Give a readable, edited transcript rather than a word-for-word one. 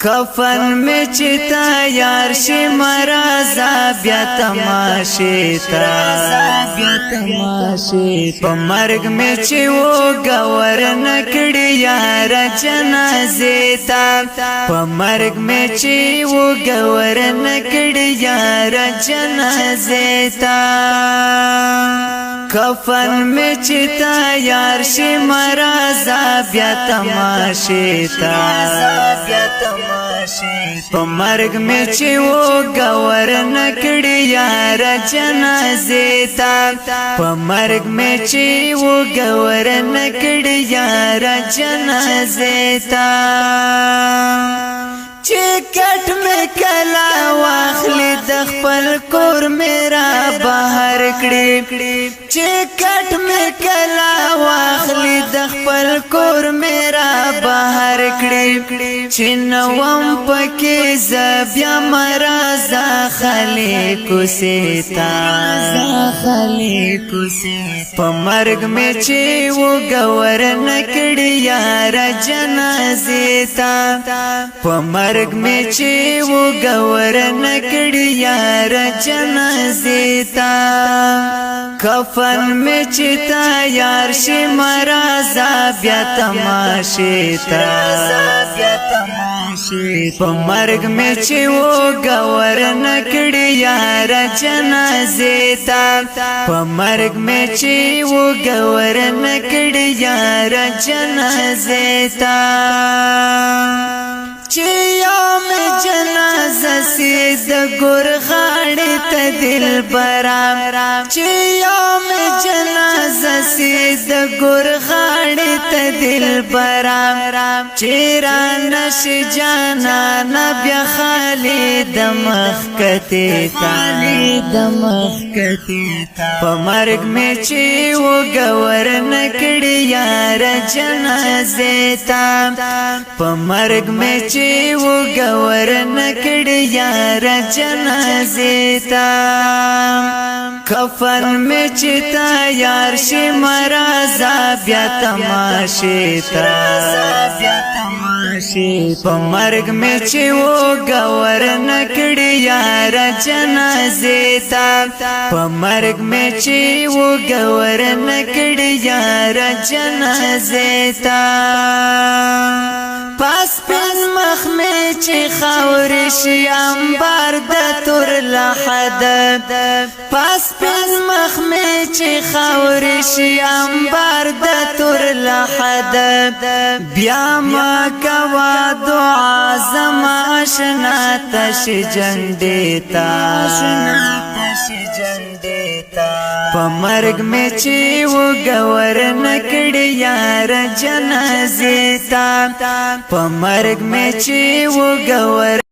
کفن میں چتا یار شی مرازا بیا تماشی تا پا مرگ میں چی وہ گور نکڑی یار جنازی تا پا مرگ میں چی وہ گور نکڑی یار جنازی تا کفن میں چتا یار شی مرازا بیا تماشی تا پا مرگ میں چی وہ گور نکڑی یار جنازی تا پا مرگ میں چی وہ گور نکڑی یار جنازی تا چی کٹ میں کلا واخلی دخپل کور میرا بہر کڑی چی کٹ میں کلا واخلی دخپل کور میرا بہر کڑی چی نوام پکی زبیا مرازا خلی کسیتا پا مرگ میں چی وہ گور نکڑی یار جنازی تا پا مرگ میں چی وہ گور نکڑی یار جنازی تا کفن میں چتا یار شی مرازا بیا تماشی تا پا مرگ میں چی وہ گور نکڑی یار جنازی تا پا مرگ میں چی وہ گور نکڑی یار جنازی تا چی یوم جنازہ سید گر غاڑی تا دل برام چی یوم جنازہ سید گر غاڑی تا دل برام چیران نشی جانا نبی خالی دمخ کتی تا پا مرگ میں چی وہ گور نکڑی یار جنازی تا پا مرگ میں چی وہ گور نکڑی یار جنازی تا کفن میں چتا یار شی مرازا بیا تماشی تا پا مرگ میں چی وہ گور نکڑی یار جنازی تا پا مرگ میں چی وہ گور نکڑی یار جنازی تا پاس پن مخ میں چی خورشی انبار دا تور لحد پاس پن مخ میں چی خورشی انبار دا تور لحد بیا ما کوا دعا زما اشنا تش جنڈیتا پا مرگ میں چی وہ گور نکڑی یار جنازی تا پا مرگ میں چی وہ گور